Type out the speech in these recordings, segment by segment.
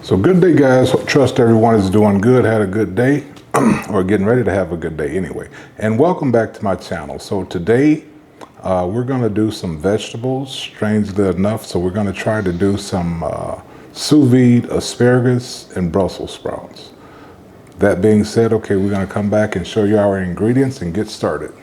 So good day, guys. Trust everyone is doing good, had a good day, or getting ready to have a good day anyway. And welcome back to my channel. So today we're going to do some vegetables, strangely enough. So we're going to try to do some sous vide asparagus and Brussels sprouts. That being said, okay, we're going to come back and show you our ingredients and get started.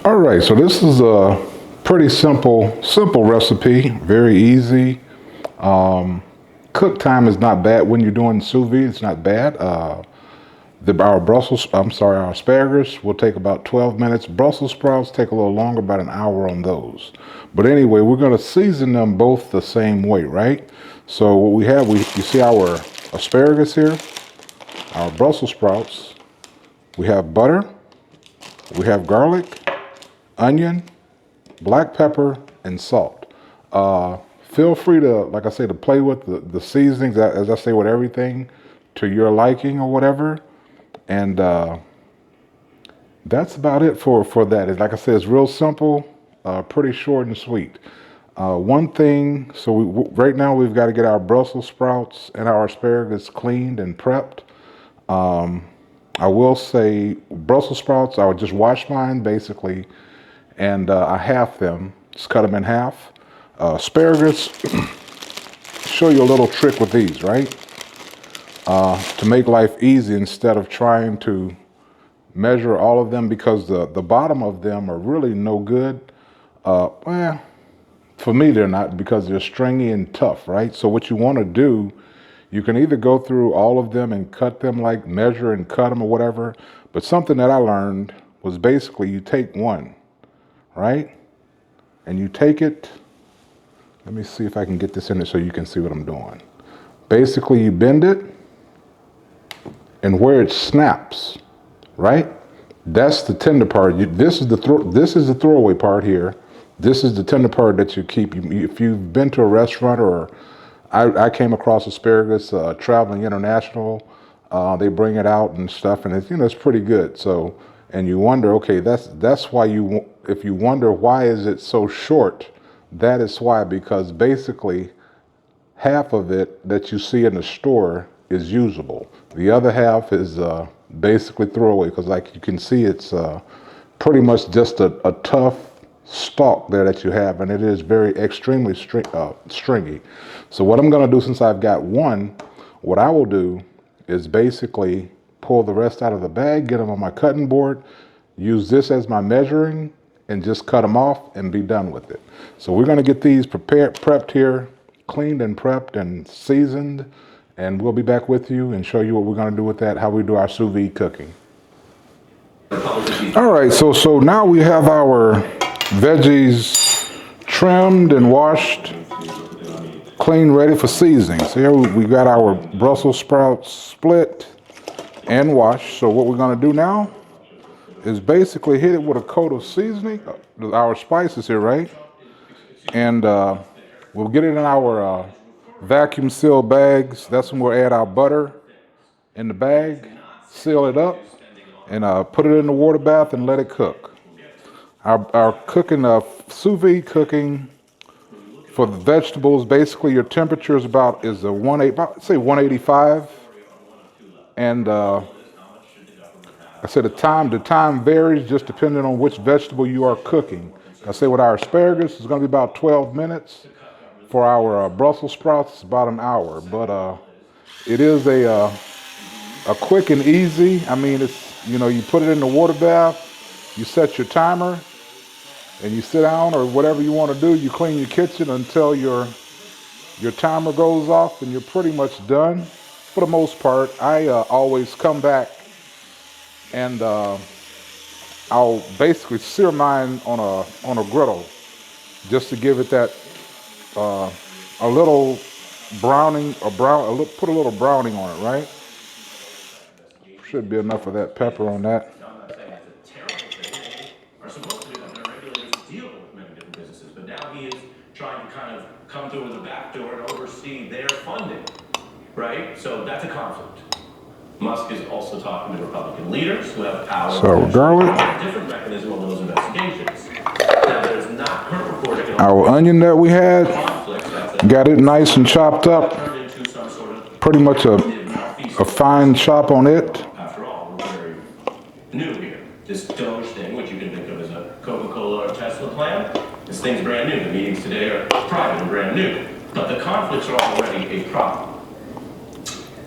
All right, so this is a pretty simple recipe, very easy. Cook time is not bad when you're doing sous vide. It's not bad. Our asparagus will take about 12 minutes. Brussels sprouts take a little longer, about an hour on those. But anyway, we're going to season them both the same way, right? So what we have, you see our asparagus here, our Brussels sprouts. We have butter. We have garlic, onion, black pepper, and salt. Feel free to, like I say, to play with the seasonings, as I say, with everything to your liking or whatever. And that's about it for that. Like I said, it's real simple, pretty short and sweet. One thing, so right now we've got to get our Brussels sprouts and our asparagus cleaned and prepped. I will say Brussels sprouts, I would just wash mine basically, and I half them, just cut them in half. Asparagus, show you a little trick with these, right? To make life easy instead of trying to measure all of them, because the bottom of them are really no good. Well, for me they're not, because they're stringy and tough, right? So what you want to do, you can either go through all of them and cut them, like measure and cut them or whatever. But something that I learned was basically you take one, right? And you take it, let me see if I can get this in it so you can see what I'm doing. Basically you bend it, and where it snaps, right? That's the tender part. This is the throwaway part here. This is the tender part that you keep. If you've been to a restaurant, or I came across asparagus traveling international, they bring it out and stuff, and it's pretty good. So, and you wonder, okay, that's why if you wonder why is it so short, that is why, because basically half of it that you see in the store is usable. The other half is basically throwaway, because like you can see, it's pretty much just a tough stalk there that you have, and it is extremely stringy. So what I'm going to do, since I've got one, what I will do is basically pull the rest out of the bag, get them on my cutting board, use this as my measuring, and just cut them off and be done with it. So we're going to get these prepped here, cleaned and prepped and seasoned, and we'll be back with you and show you what we're going to do with that, how we do our sous vide cooking. All right, so now we have our veggies trimmed and washed, clean, ready for seasoning. So here we got our Brussels sprouts split and washed. So what we're going to do now is basically hit it with a coat of seasoning, our spices here, right? And we'll get it in our vacuum sealed bags. That's when we'll add our butter in the bag, seal it up, and put it in the water bath and let it cook. Our cooking, sous vide cooking for the vegetables, basically your temperature is about 185, and I said the time varies just depending on which vegetable you are cooking. I say with our asparagus, it's going to be about 12 minutes. For our Brussels sprouts, it's about an hour. But it is a quick and easy. I mean, it's, you put it in the water bath, you set your timer, and you sit down, or whatever you want to do. You clean your kitchen until your timer goes off, and you're pretty much done. For the most part, I always come back and I'll basically sear mine on a griddle. just to give it that a little browning, put a little browning on it, right? Should be enough of that pepper on that. Are supposed to become regulators to deal with many different businesses, but now he is trying to kind of come through the back door and oversee their funding, right? So that's a conflict. Musk is also talking to Republican leaders who have power. So garlic. Different mechanism of those investigations. Now there's not current reporting. Our onion that we had, got it nice and chopped up. Pretty much a fine chop on it. After all, we're very new here. This Doge thing, which you can think of as a Coca-Cola or Tesla plan, this thing's brand new. The meetings today are private and brand new. But the conflicts are already a problem.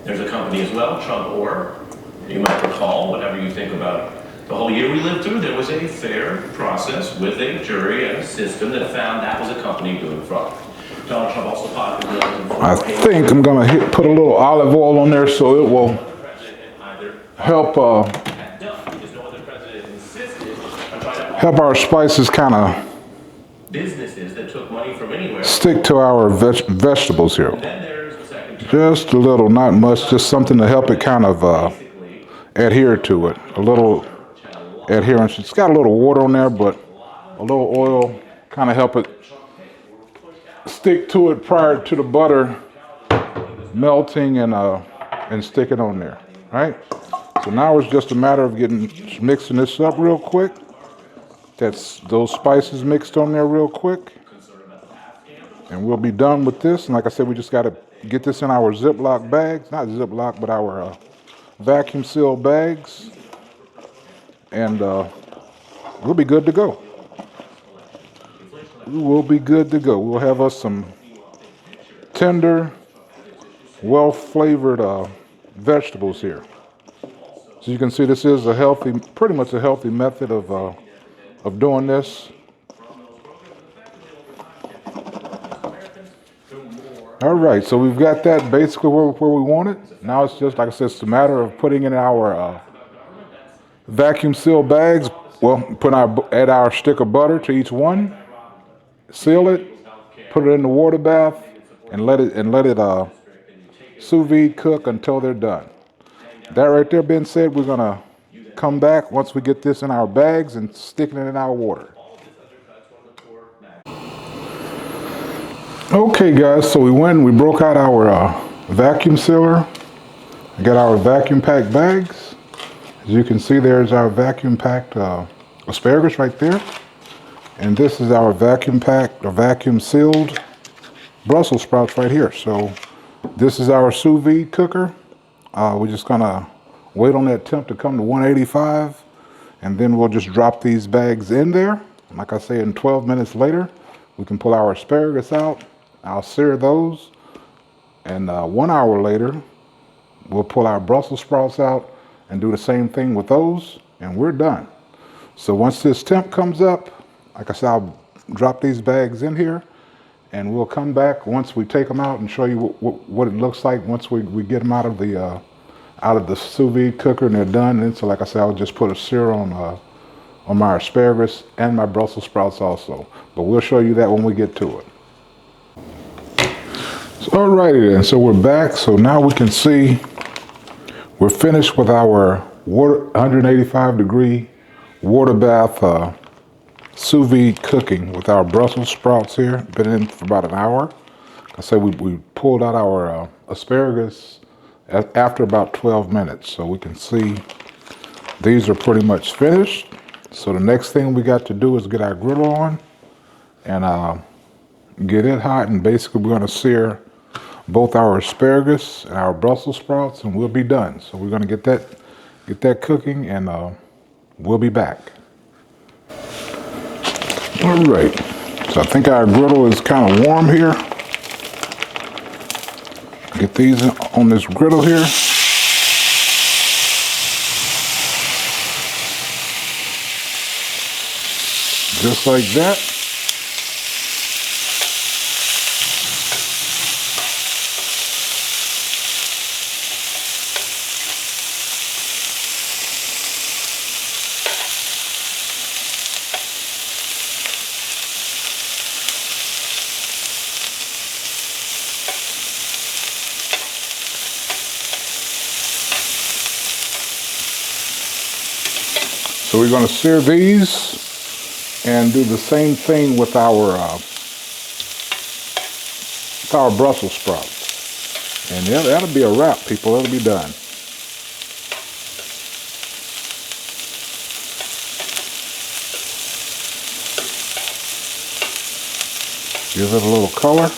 There's a company as well, Trump Or. You might recall, whatever you think about the whole year we lived through, there was a fair process with a jury and a system that found that was a company doing fraud. Donald Trump also pocketed I think I'm going to put a little olive oil on there so it will help help our spices kind of businesses that took money from anywhere stick to our vegetables here. Just a little, not much, just something to help it kind of adhere to it. A little adherence. It's got a little water on there, but a little oil kind of help it stick to it prior to the butter melting and sticking on there, right? So now it's just a matter of mixing this up real quick. That's those spices mixed on there real quick. And we'll be done with this. And like I said, we just got to get this in our Ziploc bags. Not Ziploc, but our vacuum seal bags. And we'll be good to go. We will be good to go. We'll have us some tender, well-flavored vegetables here. So you can see this is pretty much a healthy method of doing this. All right, so we've got that basically where we want it. Now it's just, like I said, it's a matter of putting in our vacuum seal bags. Well, add our stick of butter to each one, seal it, put it in the water bath, and let it sous vide cook until they're done. That right there being said, we're gonna come back once we get this in our bags and sticking it in our water. Okay guys, so we broke out our vacuum sealer. We got our vacuum packed bags. As you can see, there's our vacuum packed asparagus right there. And this is our vacuum packed or vacuum sealed Brussels sprouts right here. So this is our sous vide cooker. We're just gonna wait on that temp to come to 185, and then we'll just drop these bags in there. Like I say, in 12 minutes later, we can pull our asparagus out. I'll sear those, and 1 hour later, we'll pull our Brussels sprouts out and do the same thing with those, and we're done. So once this temp comes up, like I said, I'll drop these bags in here, and we'll come back once we take them out and show you what it looks like once we get them out of the sous vide cooker and they're done. And so, like I said, I'll just put a sear on my asparagus and my Brussels sprouts also. But we'll show you that when we get to it. So, alrighty then, so we're back. So now we can see we're finished with our 185 degree water bath sous vide cooking with our Brussels sprouts here. Been in for about an hour. I said we pulled out our asparagus after about 12 minutes. So we can see these are pretty much finished. So the next thing we got to do is get our griddle on and get it hot. And basically we're going to sear both our asparagus and our Brussels sprouts, and we'll be done. So we're going to get that cooking, and we'll be back. All right, so I think our griddle is kind of warm here. Get these on this griddle here. Just like that. So we're going to sear these and do the same thing with our Brussels sprouts. And that'll be a wrap, people. It'll be done. Give it a little color.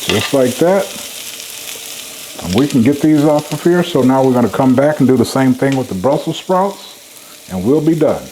Just like that. And we can get these off of here. So now we're going to come back and do the same thing with the Brussels sprouts, and we'll be done.